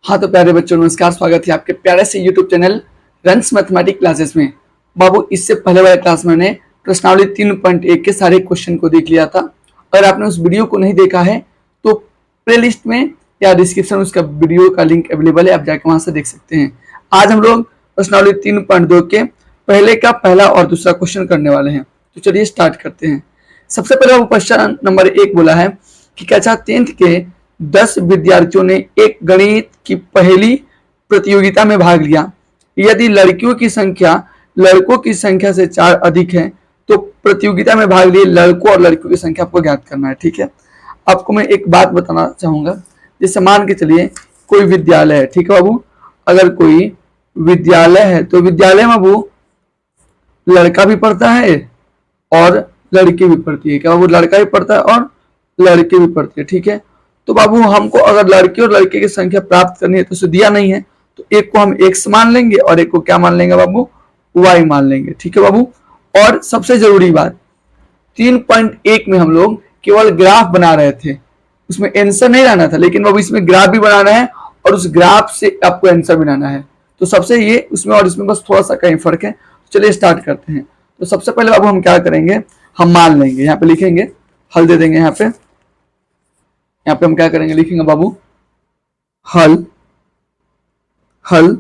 हाँ तो प्यारे बच्चों, नमस्कार। स्वागत है आपके प्यारे से YouTube channel runs mathematics classes में। बाबू, इससे पहले वाले क्लास में मैंने प्रश्नावली 3.1 के सारे क्वेश्चन को देख लिया था। अगर आपने उस वीडियो को नहीं देखा है तो प्ले लिस्ट में या डिस्क्रिप्शन में उसका वीडियो का लिंक अवेलेबल है, आप जाकर वहां से देख सकते हैं। आज हम लोग प्रश्नावली 3.2 के पहले का पहला और दूसरा क्वेश्चन करने वाले हैं। तो चलिए स्टार्ट करते हैं। सबसे पहले वो क्वेश्चन नंबर 1 बोला है कि कक्षा 10th के 10 विद्यार्थियों ने एक गणित की पहेली प्रतियोगिता में भाग लिया। यदि लड़कियों की संख्या लड़कों की संख्या से 4 अधिक है तो प्रतियोगिता में भाग लिए लड़कों और लड़कियों की संख्या आपको ज्ञात करना है। ठीक है, आपको मैं एक बात बताना चाहूंगा। जैसे मान के चलिए कोई विद्यालय है, ठीक है बाबू। अगर कोई विद्यालय है तो विद्यालय में बाबू लड़का भी पढ़ता है और लड़की भी पढ़ती है। क्या बाबू? लड़का भी पढ़ता है और लड़की भी पढ़ती है। ठीक है, तो बाबू हमको अगर लड़के और लड़के की संख्या प्राप्त करनी है तो उसे दिया नहीं है, तो एक को हम x मान लेंगे और एक को क्या मान लेंगे बाबू? y मान लेंगे। ठीक है बाबू। और सबसे जरूरी बात, 3.1 में हम लोग केवल ग्राफ बना रहे थे, उसमें आंसर नहीं लाना था, लेकिन बाबू इसमें ग्राफ भी बनाना है और उस ग्राफ से आपको आंसर बनाना है। तो सबसे ये उसमें और इसमें बस थोड़ा सा कहीं फर्क है। तो चलिए स्टार्ट करते हैं। तो सबसे पहले बाबू हम क्या करेंगे, हम मान लेंगे, यहाँ पे लिखेंगे, हल दे देंगे। यहाँ पे हम क्या करेंगे, लिखेंगे बाबू हल हल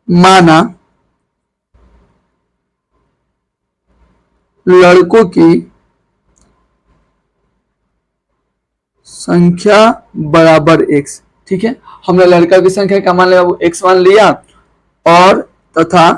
माना लड़कों की संख्या बराबर x। ठीक है, हमने लड़का की संख्या क्या मान लिया बाबू? x मान लिया और तथा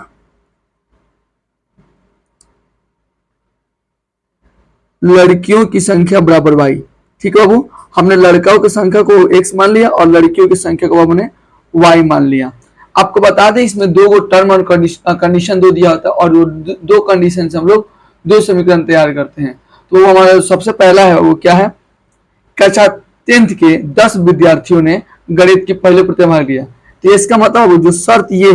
लड़कियों की संख्या बराबर y। ठीक है बाबू, हमने लड़कों की संख्या को x मान लिया और लड़कियों की संख्या को बाबू ने y मान लिया। आपको बता दें इसमें दो टर्म और कंडीशन दो दिया होता है और दो कंडीशन से हम लोग दो समीकरण तैयार करते हैं। तो वो हमारा सबसे पहला है वो क्या है, कक्षा 10th के 10 विद्यार्थियों ने गणित की पहले प्रतियोगिता भाग लिया। तो इसका मतलब जो शर्त ये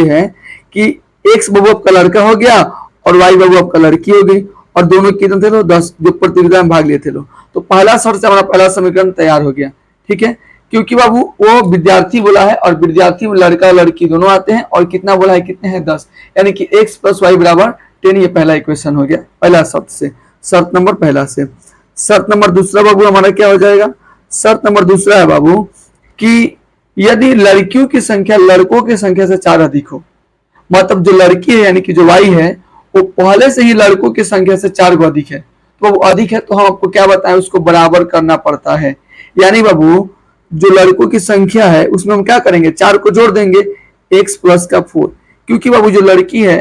है कि x बाबू आपका लड़का हो गया और y बाबू आपका लड़की हो गई और दोनों कितने थे लोग? 10 जो प्रतियोगिता में भाग लिए थे लोग। तो पहला शर्त से हमारा पहला समीकरण तैयार हो गया। ठीक है, क्योंकि बाबू वो विद्यार्थी बोला है और विद्यार्थी में लड़का लड़की दोनों आते हैं और कितना बोला है, कितने हैं? 10, यानी कि x + y बराबर 10। ये पहला इक्वेशन हो गया पहला शर्त से, शर्त नंबर पहला से। शर्त नंबर दूसरा बाबू हमारा क्या हो जाएगा? शर्त नंबर दूसरा है बाबू कि यदि लड़कियों की संख्या लड़कों की संख्या से 4 अधिक हो, मतलब जो लड़की है यानी कि जो y है वो पहले से ही लड़कों की संख्या से 4 को अधिक है, तो वो अधिक है तो हम आपको क्या बताएं, उसको बराबर करना पड़ता है। यानी बाबू जो लड़कों की संख्या है उसमें हम क्या करेंगे, 4 को जोड़ देंगे, x + 4। क्योंकि बाबू जो लड़की है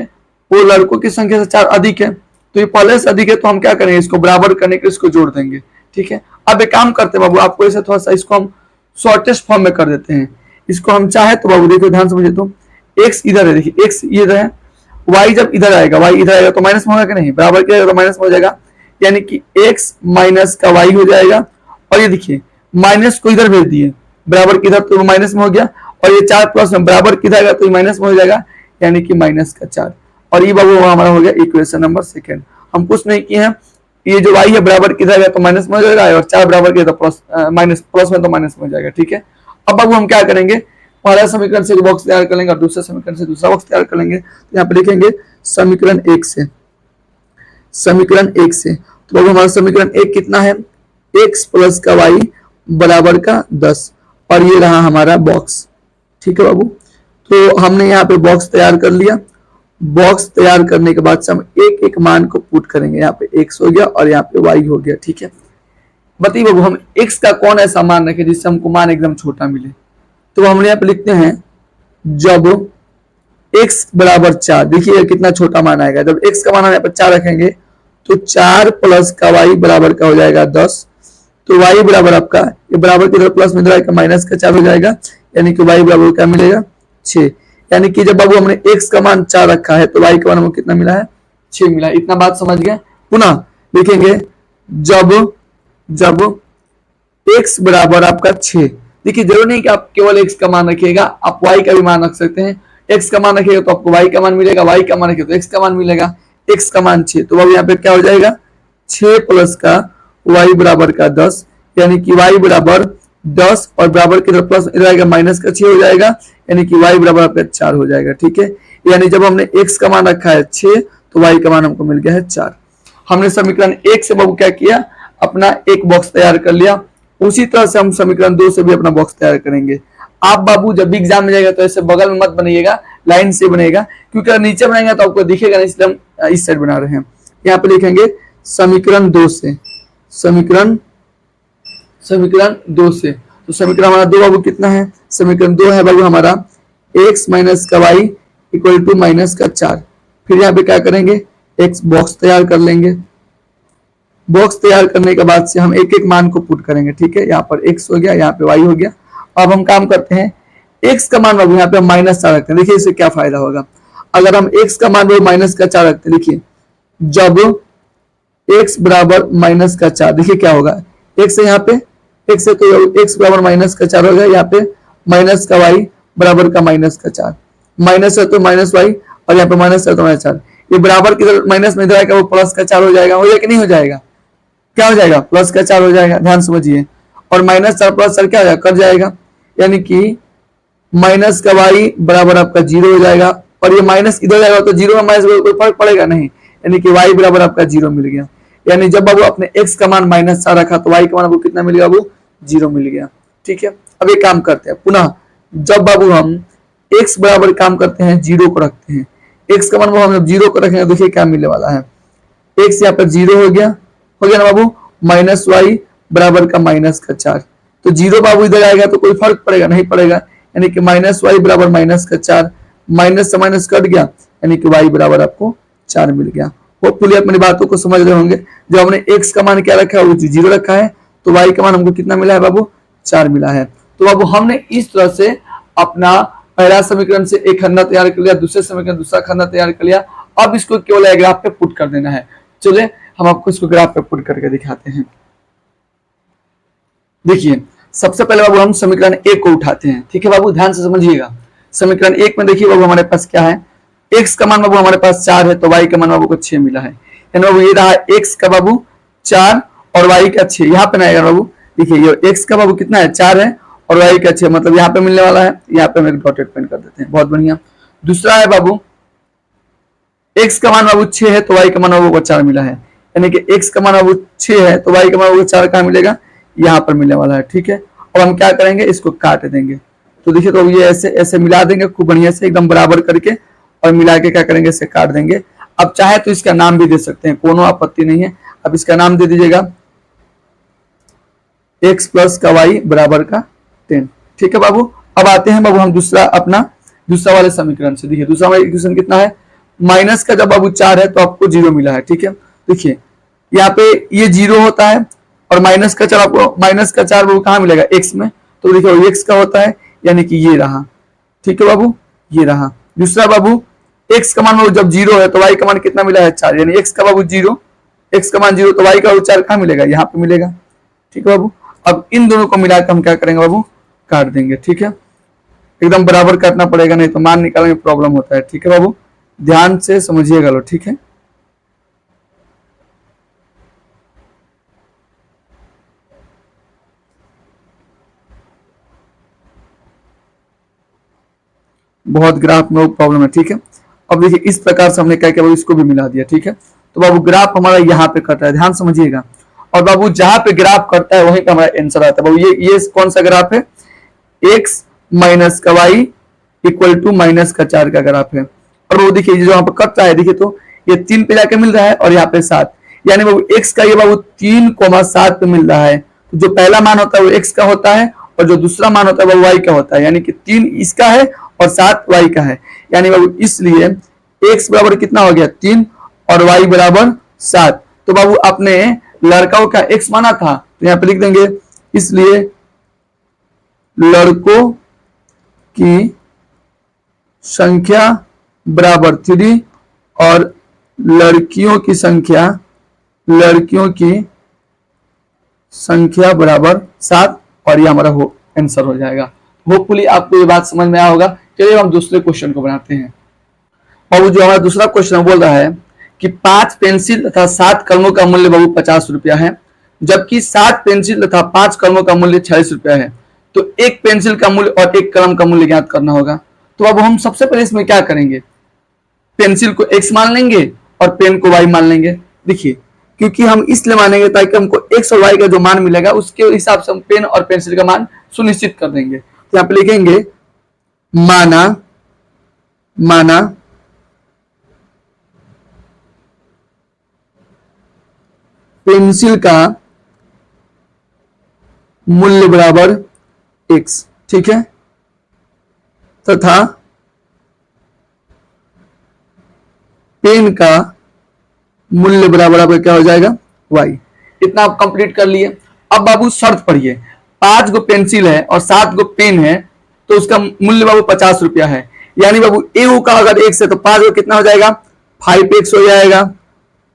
वो लड़कों की संख्या से 4 अधिक है, तो ये पहले से अधिक है तो हम क्या करेंगे, इसको बराबर करने के इसको जोड़ देंगे। ठीक है, अब एक काम करते हैं बाबू, आपको इसे थोड़ा सा इसको हम शॉर्टेस्ट फॉर्म में कर देते हैं। इसको हम चाहे तो बाबू देखिए ध्यान समझिए, तो x इधर है, देखिए x इधर है, y जब इधर आएगा, y इधर आएगा तो माइनस में होगा कि नहीं? बराबर किया जाएगा तो माइनस में हो जाएगा, यानी कि x माइनस का y हो जाएगा। और ये देखिए माइनस को इधर भेज दिए, बराबर किधर तो माइनस में हो गया, और ये 4 प्लस में बराबर किधर आएगा तो माइनस में हो जाएगा, यानी कि -4। और ये बाबू हमारा हो गया इक्वेशन नंबर सेकंड। हम कुछ नहीं किए हैं, ये जो y है बराबर किधर गया तो माइनस में हो जाएगा और 4 बराबर किया तो प्लस में तो माइनस में हो जाएगा। ठीक है, अब बाबू हम क्या करेंगे, पहला समीकरण से बॉक्स तैयार कर लेंगे और दूसरे समीकरण से दूसरा बॉक्स तैयार कर लेंगे। तो यहाँ पे लिखेंगे समीकरण 1 से, समीकरण 1 से। तो बाबू हमारा समीकरण 1 कितना है, x + का y बराबर का 10, और ये रहा हमारा बॉक्स। ठीक है बाबू, तो हमने यहाँ पे बॉक्स तैयार कर लिया। बॉक्स तैयार करने के बाद से हम एक एक मान को पुट करेंगे, यहाँ पे x हो गया और यहाँ पे y हो गया। ठीक है, बताइए बाबू हम x का कौन ऐसा मान रखें जिससे हमको मान एकदम छोटा मिले। तो हम यहाँ पे लिखते हैं जब x बराबर 4, देखिए कितना छोटा मान आएगा। जब x का मान यहाँ पे 4 रखेंगे तो 4 + का y बराबर का हो जाएगा 10। तो y बराबर आपका ये बराबर के इधर प्लस में इधर -4 हो जाएगा, यानी कि y बराबर क्या मिलेगा, 6। यानी कि जब बाबू हमने x का मान 4 रखा है तो y का मान हमको कितना मिला है, 6 मिला। इतना बात समझ गया। पुनः लिखेंगे जब x बराबर आपका 6। देखिए जरूर नहीं कि आप केवल x का मान रखिएगा, आप y का भी मान रख सकते हैं। x का मान रखिएगा तो आपको y का मान मिलेगा, y का मान रखिएगा तो x का मान मिलेगा। x का मान 6, तो बाबू यहाँ पे क्या हो जाएगा, 6 + का y बराबर का 10, यानी कि y बराबर 10 और बराबर की तरफ प्लस इधर आएगा माइनस का 6 हो जाएगा, यानी कि y बराबर आपका 4 हो जाएगा। ठीक है, यानी जब हमने x का मान रखा है 6 तो y का मान हमको मिल गया है 4। हमने समीकरण 1 से बाबू क्या किया, अपना एक बॉक्स तैयार कर लिया। उसी तरह से हम समीकरण 2 से भी अपना बॉक्स तैयार करेंगे। आप बाबू जब भी एग्जाम में जाएगा तो ऐसे बगल में मत बनाइएगा, लाइन से बनेगा, क्योंकि अगर नीचे बनाएंगे तो आपको दिखेगा नहीं, इसलिए हम इस साइड बना रहे हैं। यहाँ पे लिखेंगे समीकरण 2 से, समीकरण 2 से। तो समीकरण हमारा 2 बाबू कितना है, समीकरण 2 है बाबू हमारा x माइनस का y इक्वल टू माइनस का 4। फिर यहाँ पे क्या करेंगे, x बॉक्स तैयार कर लेंगे। बॉक्स तैयार करने के बाद से हम एक एक मान को पुट करेंगे। ठीक है, यहाँ पर x हो गया, यहाँ पे y हो गया। अब हम काम करते हैं, x का मान बाबू यहाँ पे माइनस 4 रखते हैं। देखिए इससे क्या फायदा होगा, अगर हम x का मान माइनस का 4 रखते हैं, देखिए जब x बराबर माइनस का 4, देखिए क्या होगा, x है यहाँ पे, x है तो x बराबर माइनस का 4 हो गया, यहाँ पे माइनस का y बराबर का माइनस का 4, माइनस है तो माइनस y और यहाँ पे माइनस है तो माइनस 4, ये बराबर की माइनस में इधर आएगा, वो प्लस का 4 हो जाएगा। हो जाएगा कि नहीं हो जाएगा, क्या हो जाएगा, प्लस का 4 हो जाएगा, ध्यान समझिए। और माइनस 4 प्लस 4 क्या हो जाएगा, कट जाएगा, यानी कि माइनस का y बराबर आपका 0 हो जाएगा। और ये माइनस इधर जाएगा तो 0 में माइनस कोई फर्क पड़ेगा नहीं, यानी कि y बराबर आपका 0 मिल गया। यानी जब बाबू अपने x का मान माइनस 4 रखा तो y का मान आपको कितना मिल गया, वो 0 मिल गया। ठीक है, अब एक काम करते हैं पुनः, जब बाबू हम x बराबर काम करते हैं 0 को रखते हैं, x का मान हम जब 0 को रखेंगे, देखिए क्या मिलने वाला है, x यहाँ पर 0 हो गया ना बाबू, माइनस y बराबर का माइनस का 4, तो 0 बाबू इधर आएगा तो कोई फर्क पड़ेगा नहीं पड़ेगा, यानी कि माइनस y बराबर माइनस का 4, माइनस से माइनस कट गया, यानी कि y बराबर आपको 4 मिल गया। होपफुली आप मेरी बातों को समझ रहे होंगे। जब हमने x का मान क्या रखा है, वो 0 रखा है, तो y का मान हमको कितना मिला है बाबू, 4 मिला है। तो बाबू हमने इस तरह से अपना पहला समीकरण से एक खंडा तैयार कर लिया, दूसरे समीकरण दूसरा खंडा तैयार कर लिया। अब इसको केवल ग्राफ पे पुट कर देना है। चलिए हम आपको इसको ग्राफ पे पुट करके दिखाते हैं। देखिए सबसे पहले बाबू हम समीकरण 1 को उठाते हैं। ठीक है बाबू, ध्यान से समझिएगा। समीकरण 1 में देखिए बाबू हमारे पास क्या है, x का मान बाबू हमारे पास 4 है, तो y का मान बाबू को 6 मिला है। यानी बाबू ये रहा x का बाबू 4 और y का 6, यहाँ पे ना आएगा बाबू। देखिए ये x का बाबू कितना है, 4 है और y का 6, मतलब यहाँ पे मिलने वाला है। यहाँ पे हम एक डॉटेड पेन कर देते हैं, बहुत बढ़िया। दूसरा है बाबू x का मान बाबू 6 है, तो y का मान बाबू को 4 मिला है। यानी कि x का मान बाबू 6 है तो y का मान बाबू 4 कहाँ मिलेगा, यहाँ पर मिलने वाला है। ठीक है, और हम क्या करेंगे, इसको काट देंगे। तो देखिए तो ये ऐसे ऐसे मिला देंगे खूब बढ़िया से एकदम बराबर करके, और मिला के क्या करेंगे, इसे काट देंगे। अब चाहे तो इसका नाम भी दे सकते हैं, कोनो आपत्ति नहीं है। अब इसका नाम दे दीजिएगा x प्लस का y बराबर का 10। ठीक है बाबू, अब आते हैं बाबू हम दूसरा वाले समीकरण से। देखिए दूसरा वाला इक्वेशन कितना है, माइनस का जब बाबू 4 है तो आपको 0 मिला है। ठीक है, देखिए यहाँ पे ये 0 होता है और माइनस का 4 आपको, माइनस का 4 बाबू कहाँ मिलेगा, x में, तो देखिए x का होता है, यानी कि ये रहा। ठीक है बाबू, ये रहा। दूसरा बाबू x का मान बाबू जब 0 है तो y का मान कितना मिला है, 4, यानी x का बाबू 0, x का मान 0 तो y का 4 कहाँ मिलेगा, यहाँ पे मिलेगा। ठीक है बाबू, अब इन दोनों को मिलाकर हम क्या करेंगे बाबू, काट देंगे। ठीक है, एकदम बराबर काटना पड़ेगा, नहीं तो मान निकालने में प्रॉब्लम होता है। ठीक है बाबू, ध्यान से समझिएगा लो। ठीक है, बहुत ग्राफ में प्रॉब्लम है। ठीक है, अब देखिए इस प्रकार से हमने क्या किया, इसको भी मिला दिया। ठीक है, तो बाबू ग्राफ हमारा यहाँ पे कट रहा है, ध्यान समझिएगा। और बाबू जहां पे ग्राफ करता है वहीं पे हमारा आंसर आता है। बाबू ये कौन सा ग्राफ है, x माइनस का y इक्वल टू माइनस का 4 का ग्राफ है। और वो देखिए जो यहाँ पे कट रहा है, देखिए तो ये 3 पे जाके मिल रहा है और यहाँ पे 7, यानी बाबू x का ये बाबू 3,7 पे मिल रहा है। तो जो पहला मान होता है वो x का होता है और जो दूसरा मान होता है वो y का होता है, यानी कि 3 इसका है और 7 y का है। यानी बाबू इसलिए x बराबर कितना हो गया, 3 और y बराबर 7। तो बाबू अपने लड़कों का x माना था, तो यहाँ पे लिख देंगे, इसलिए लड़कों की संख्या बराबर 3 और लड़कियों की संख्या बराबर 7, और ये हमारा आंसर हो जाएगा। होपफुली आपको ये बात समझ में आया होगा। चलिए हम दूसरे क्वेश्चन को बनाते हैं। बाबू जो हमारा दूसरा क्वेश्चन बोल रहा है कि 5 पेंसिल तथा 7 कलमों का मूल्य बाबू 50 रुपया है। जबकि 7 पेंसिल तथा 5 कलमों का मूल्य 46 रुपया है, तो एक पेंसिल का मूल्य और एक कलम का मूल्य ज्ञात करना होगा। तो अब हम सबसे पहले इसमें क्या करेंगे, पेंसिल को x मान लेंगे और पेन को y मान लेंगे। देखिए, क्योंकि हम इसलिए मानेंगे ताकि हमको x और y का जो मान मिलेगा उसके हिसाब से हम पेन और पेंसिल का मान सुनिश्चित कर देंगे। तो यहाँ पे लिखेंगे माना माना पेंसिल का मूल्य बराबर x, ठीक है, तथा पेन का मूल्य बराबर आपका क्या हो जाएगा y। इतना आप कंप्लीट कर लिए। अब बाबू शर्त पढ़िए, 5 गो पेंसिल है और 7 गो पेन है, तो उसका मूल्य बाबू 50 रुपया है। यानी बाबू ए का अगर x है तो 5 गो कितना हो जाएगा 5x हो जाएगा,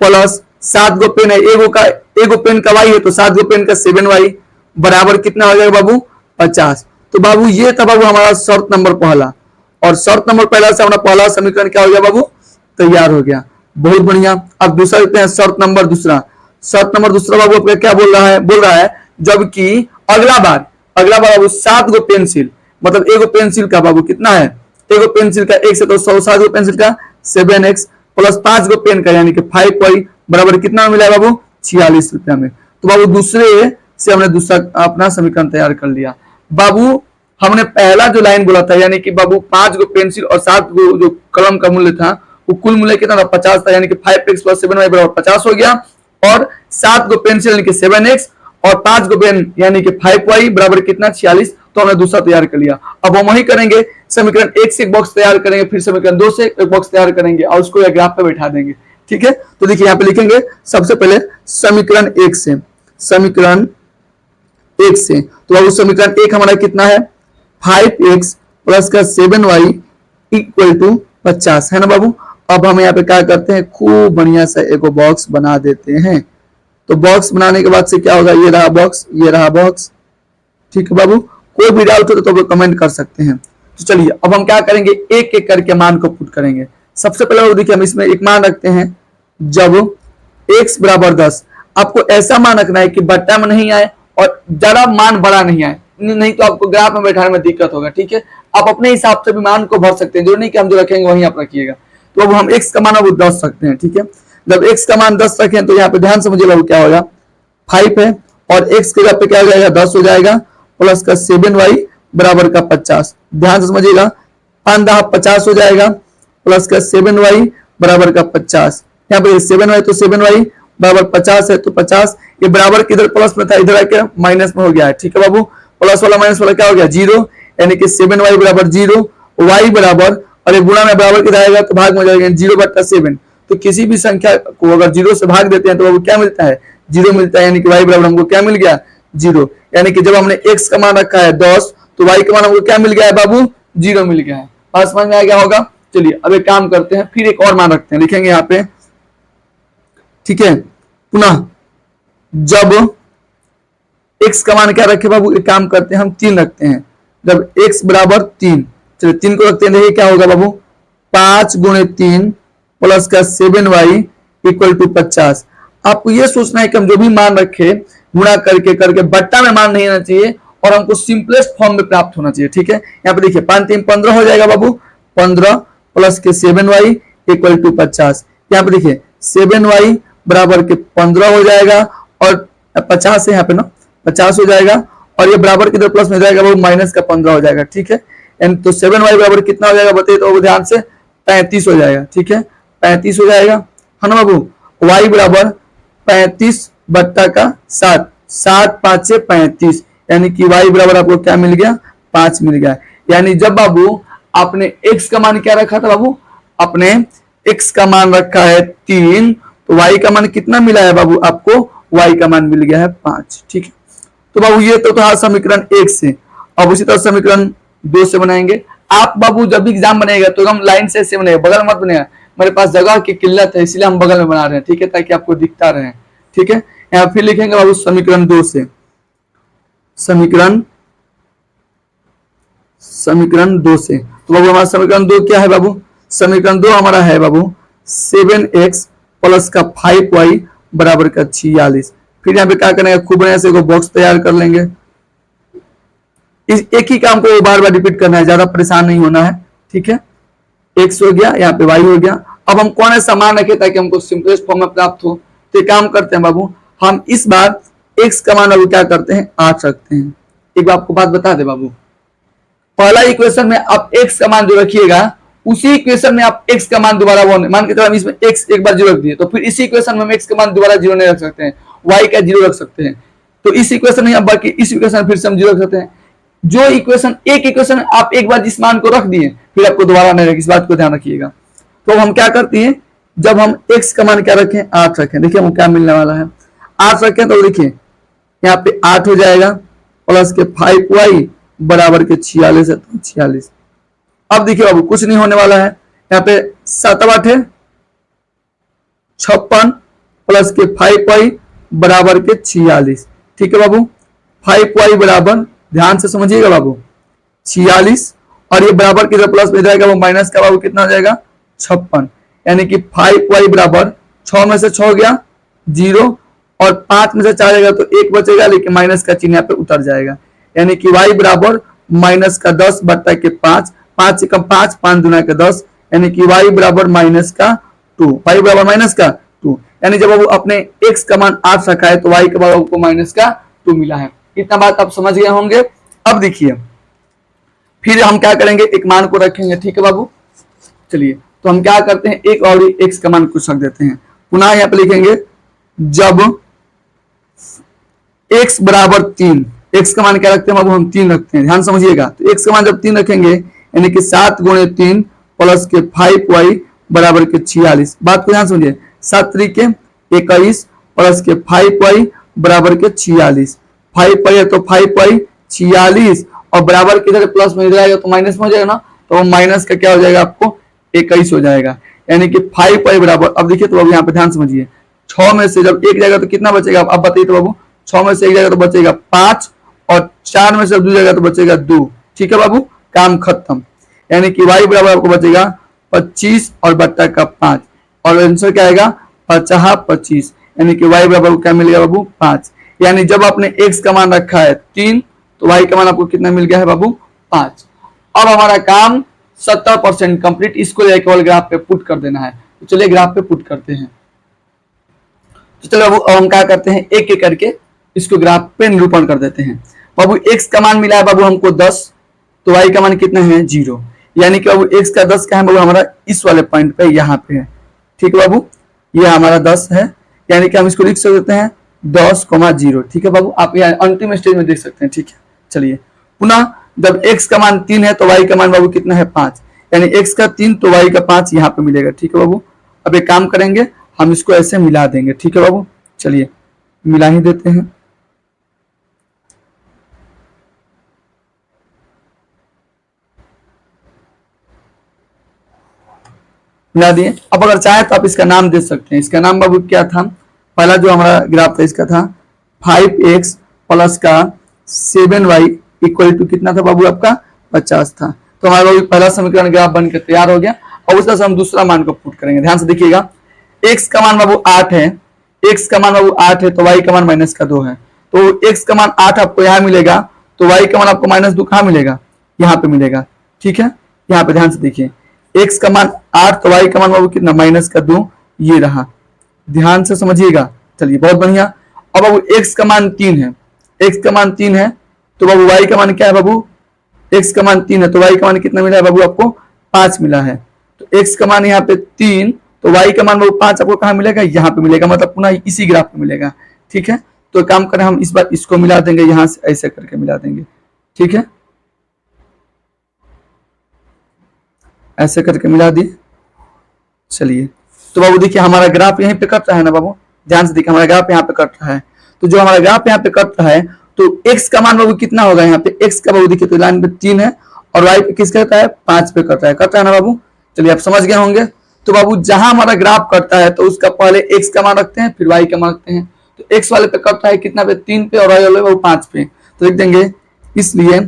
प्लस 7 गो पेन है, एगो पेन का y है तो 7 गो पेन का 7y बराबर कितना हो जाएगा बाबू 50। तो बाबू ये था बाबू हमारा शर्त नंबर पहला, और शर्त नंबर पहला से हमारा पहला समीकरण क्या हो गया बाबू, तैयार हो गया। बहुत बढ़िया। अब दूसरा देखते हैं, शर्त नंबर दूसरा। शर्त नंबर दूसरा बाबू आपका क्या बोल रहा है जबकि अगला बार बाबू 7 गो पेंसिल, मतलब एगो पेंसिल का बाबू कितना है, एगो पेंसिल का x है तो 7 गो पेंसिल का 7x प्लस 5 गो पेन का यानी कि 5y बराबर कितना मिला है बाबू 46 रुपया में। तो बाबू दूसरे से हमने दूसरा अपना समीकरण तैयार कर लिया। बाबू हमने पहला जो लाइन बोला था यानी कि बाबू 5 गो पेंसिल और 7 गो जो कलम का मूल्य था वो कुल मूल्य कितना था 50 था, यानी कि 5x प्लस 7y बराबर 50 हो गया, और 7 गो पेंसिल यानी कि 7x और 5 गो पेन यानी कि 5y बराबर कितना 46। तो हमने दूसरा तैयार कर लिया। अब हम वही करेंगे, समीकरण 1 से एक बॉक्स तैयार करेंगे, फिर समीकरण 2 से एक बॉक्स तैयार करेंगे और उसको एक ग्राफ पे बैठा देंगे, ठीक है। तो देखिए यहाँ पे लिखेंगे सबसे पहले समीकरण 1 से, समीकरण 1 से, तो अब समीकरण 1 हमारा कितना है 5x प्लस का 7y इक्वल टू 50 है ना बाबू। अब हम यहाँ पे क्या करते हैं, खूब बढ़िया सा एक बॉक्स बना देते हैं। तो बॉक्स बनाने के बाद से क्या होगा, ये रहा बॉक्स, ये रहा बॉक्स, ठीक है बाबू। कोई भी डाउट हो तो कमेंट कर सकते हैं। तो चलिए अब हम क्या करेंगे, एक एक करके मान को पुट करेंगे। सबसे पहले देखिए हम इसमें एक मान रखते हैं, जब x बराबर 10, आपको ऐसा मान रखना है कि बट्टा में नहीं आए और ज्यादा मान बड़ा नहीं आए, नहीं तो आपको ग्राफ में बैठाने में दिक्कत होगा, ठीक है। आप अपने हिसाब से भी मान को भर सकते हैं, जो नहीं कि हम जो रखेंगे वहीं आप रखिएगा। तो अब हम x का मान अब 10 रखते हैं, ठीक है। जब x का मान 10 रखें तो यहाँ पे ध्यान समझिएगा वो क्या होगा 5 है और x के जगह पे क्या हो जाएगा 10 हो जाएगा, प्लस का 7y बराबर का 50। ध्यान से समझिएगा, 5 50 हो जाएगा, प्लस का 7y बराबर का 50। यहाँ पे 7y तो 7y बराबर 50 है, तो 50 ये बराबर किधर प्लस में था, इधर आके माइनस में हो गया है, ठीक है बाबू। प्लस वाला माइनस वाला क्या हो गया 0, यानी कि 7y बराबर 0, y बराबर, और ये गुणा में बराबर किधर आएगा तो भाग में जाएगा 0/7। तो किसी भी संख्या को अगर 0 से भाग देते हैं तो वो क्या मिलता है 0 मिलता है, यानी कि y बराबर हमको क्या मिल गया 0। यानी कि जब हमने x का मान रखा है 10 तो y का मान हमको क्या मिल गया है बाबू 0 मिल गया है। बात समझ में आ गया होगा। चलिए अब एक काम करते हैं, फिर एक और मान रखते हैं, लिखेंगे यहाँ पे, ठीक है। पुनः जब x का मान क्या रखे बाबू, एक काम करते हैं हम 3 रखते हैं। जब x बराबर 3, चलिए 3 को रखते हैं, देखिए क्या होगा बाबू 5 गुणे 3 प्लस का 7y इक्वल टू 50। आपको ये सोचना है कि हम जो भी मान रखे गुणा करके करके बट्टा में मान नहीं आना चाहिए और हमको सिंपलेस्ट फॉर्म में प्राप्त होना चाहिए, ठीक है। यहाँ पे देखिए 5 3 15 हो जाएगा बाबू, 15 प्लस के 7y इक्वल टू 50। यहाँ पे देखिए 7y बराबर के 15 हो जाएगा और 50 है यहाँ पे ना 50 हो जाएगा, और ये बराबर किधर प्लस में जाएगा बाबू माइनस का 15 हो जाएगा, ठीक है। तो 7y बराबर कितना हो जाएगा बताइए, तो ध्यान से 35 हो जाएगा, ठीक है 35 हो जाएगा, है ना बाबू। y बराबर 35 बट्टा का 7, 7 5 35, यानी कि y बराबर आपको क्या मिल गया 5 मिल गया। यानी जब बाबू आपने x का मान क्या रखा था बाबू, आपने x का मान रखा है 3, तो y का मान कितना मिला है बाबू आपको, y का मान मिल गया है 5, ठीक है। तो बाबू ये तो था समीकरण 1 से। अब उसी तरह समीकरण 2 से बनाएंगे। आप बाबू जब भी एग्जाम बनेगा तो हम लाइन से ऐसे बनेगा, बगल मत बनेगा, मेरे पास जगह की किल्लत है इसलिए हम बगल में बना रहे हैं, ठीक है, ताकि आपको दिखता रहे, ठीक है। यहाँ फिर लिखेंगे बाबू समीकरण 2 से, समीकरण 2 से। तो बाबू हमारा समीकरण 2 क्या है बाबू, समीकरण 2 हमारा है बाबू 7x प्लस का 5y बराबर का 46। फिर यहाँ पे क्या करेंगे, खूब बढ़िया से बॉक्स तैयार कर लेंगे। इस एक ही काम को बार बार रिपीट करना है, ज्यादा परेशान नहीं होना है, ठीक है। एक्स हो गया, यहाँ पे वाई हो गया। अब हम कौन सा मान रखे ताकि हमको सिंपलेस्ट फॉर्म में प्राप्त हो, तो काम करते हैं बाबू, हम इस बार एक्स का मान क्या करते हैं, 8 रखते हैं। एक बार आपको बात बता दे बाबू, पहला इक्वेशन में आप एक्स का मान जो रखिएगा, उसी इक्वेशन में आप एक्स का मान दोबारा मान के चलो हम इसमें एक्स एक बार 0 रख दिए, तो फिर इसी इक्वेशन में हम एक्स का मान दोबारा 0 नहीं रख सकते हैं, वाई का 0 रख सकते हैं। तो इस इक्वेशन में बाकी इस इक्वेशन फिर से हम 0 रख सकते हैं। जो इक्वेशन एक इक्वेशन आप एक बार जिस मान को रख दिए फिर आपको दोबारा नहीं रखें, इस बात को ध्यान रखिएगा। तो हम क्या करते हैं, जब हम x का मान क्या रखें, 8 रखें, देखिए हमको क्या मिलने वाला है, 8 रखें तो देखिए यहाँ पे 8 हो जाएगा प्लस के 5y बराबर के 46 है, तो 46। अब देखिए बाबू कुछ नहीं होने वाला है, यहाँ पे 7 8 है 56 प्लस के 5y बराबर के 46, ठीक है बाबू। 5y बराबर, ध्यान से समझिएगा बाबू, 46 और ये बराबर की तरफ प्लस में जाएगा, वो माइनस का बाबू कितना हो जाएगा, 56, यानी कि 5y बराबर 6 में से 6 गया 0 और 5 में से 4 जाएगा तो 1 बचेगा, लेकिन माइनस का चिन्ह यहाँ पे उतर जाएगा, यानी कि y बराबर माइनस का 10 बटा के 5, 5 से कम 5, 5 दुना के 10, यानी कि y बराबर माइनस का 2, y बराबर माइनस का 2, यानी जब वो अपने x का मान 8 रखा है तो y के बराबर को माइनस का 2 मिला है। इतना बात आप समझ गए होंगे। अब देखिए फिर हम क्या करेंगे, एक मान को रखेंगे, ठीक है बाबू। चलिए तो हम क्या करते हैं, एक और x का मान कुछ रख देते हैं, पुनः यहाँ पे लिखेंगे जब x बराबर 3, x का मान क्या रखते हैं बाबू, हम 3 रखते हैं, ध्यान समझिएगा। तो x का मान जब 3 रखेंगे यानी कि 7 गुणे 3 प्लस के 5y बराबर के 46, बात को ध्यान समझिए, 7 तरीके 21 प्लस के 5y बराबर के 46, 5y है तो 5y 46 और बराबर किधर प्लस में इधर आएगा तो माइनस में हो जाएगा ना, तो माइनस का क्या हो जाएगा आपको 21 हो जाएगा, यानी कि 5y बराबर, अब देखिए तो बाबू यहाँ पे ध्यान समझिए, 6 में से जब 1 जाएगा तो कितना बचेगा, अब बताइए तो बाबू, 6 में से 1 जाएगा तो बचेगा 5 और 4 में से जब 2 जाएगा तो बचेगा 2, ठीक है बाबू, काम खत्म। यानी कि y बराबर आपको बचेगा 25 और बट्टा का 5 और आंसर क्या आएगा 50 25, यानी कि y बराबर क्या मिलेगा बाबू 5। यानी जब आपने x का मान रखा है 3 तो y का मान आपको कितना मिल गया है बाबू 5। अब हमारा काम 70% कंप्लीट, इसको केवल ग्राफ पे पुट कर देना है, तो चलिए ग्राफ पे पुट करते हैं। तो चलो बाबू हम क्या करते हैं, एक एक करके इसको ग्राफ पे निरूपण कर देते हैं। बाबू x का मान मिला है बाबू हमको 10, तो y का मान कितना है 0, यानी कि बाबू x का 10 का है बाबू हमारा इस वाले पॉइंट पे यहाँ पे है, ठीक है बाबू, ये हमारा 10 है, यानी कि हम इसको लिख सकते हैं 10,0, ठीक है बाबू, आप यहाँ अंतिम स्टेज में देख सकते हैं, ठीक है। चलिए पुनः जब x का मान 3 है तो y का मान बाबू कितना है 5, यानी x का 3 तो y का 5 यहाँ पे मिलेगा, ठीक है बाबू। अब एक काम करेंगे, हम इसको ऐसे मिला देंगे, ठीक है बाबू, चलिए मिला ही देते हैं। मिला दिए। अब अगर चाहे तो आप इसका नाम दे सकते हैं, इसका नाम बाबू क्या था, पहला जो हमारा ग्राफ था इसका था 5x प्लस का 7y इक्वल टू कितना था बाबू आपका 50 था। तो हमारा बाबू पहला समीकरण ग्राफ बनकर तैयार हो गया। और उसका हम दूसरा मान को पुट करेंगे, ध्यान से देखिएगा, x का मान बाबू 8 है, x का मान बाबू 8 है तो y का मान माइनस का 2 है, तो x का मान 8 आपको यहाँ मिलेगा, तो y का मान आपको माइनस 2 कहाँ मिलेगा, यहाँ पे मिलेगा, ठीक है। यहाँ पे ध्यान से देखिए, x का मान 8 तो y का मान बाबू कितना माइनस का 2, ये रहा, ध्यान से समझिएगा। चलिए बहुत बढ़िया। अब बाबू x का मान 3 है, x का मान 3 है तो बाबू y का मान क्या है बाबू, x का मान 3 है तो y का मान कितना मिला है बाबू आपको 5 मिला है, तो x का मान यहाँ पे 3 तो y का मान बाबू 5 आपको कहाँ मिलेगा, यहाँ पे मिलेगा, मतलब पुनः इसी ग्राफ पे मिलेगा, ठीक है। तो काम करें हम इस बार इसको मिला देंगे, यहाँ से ऐसे करके मिला देंगे, ठीक है, ऐसे करके मिला दिए। चलिए तो बाबू देखिए हमारा ग्राफ यहीं पे कट रहा है ना बाबू, ध्यान से देखिए हमारा ग्राफ यहाँ पे कट रहा है, तो जो हमारा ग्राफ यहाँ पे कट रहा है तो x का मान बाबू कितना होगा, यहाँ पे x का बाबू देखिए तो लाइन पे 3 है और y पे किस करता है 5 पे कट रहा है ना बाबू। चलिए आप समझ गए होंगे। तो बाबू जहां हमारा ग्राफ कटता है तो उसका पहले x का मान रखते हैं फिर y का मान रखते हैं, तो x वाले पे कटता है कितना पे 3 पे और y वाले पे 5 पे, तो लिख देंगे इसलिए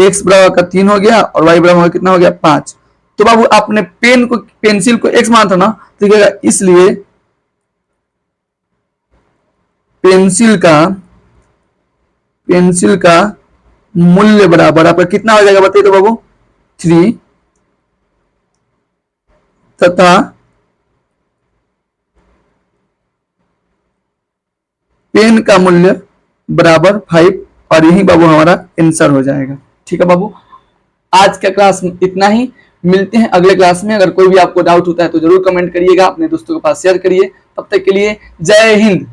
x बराबर का 3 हो गया और y बराबर कितना हो गया 5। तो बाबू आपने पेंसिल को x माना था ना, तो इसलिए पेंसिल का मूल्य बराबर आपका कितना हो जाएगा बताइए तो बाबू 3 तथा पेन का मूल्य बराबर 5 और यही बाबू हमारा आंसर हो जाएगा। ठीक है बाबू, आज का क्लास इतना ही, मिलते हैं अगले क्लास में। अगर कोई भी आपको डाउट होता है तो जरूर कमेंट करिएगा, अपने दोस्तों के पास शेयर करिए। तब तक के लिए जय हिंद।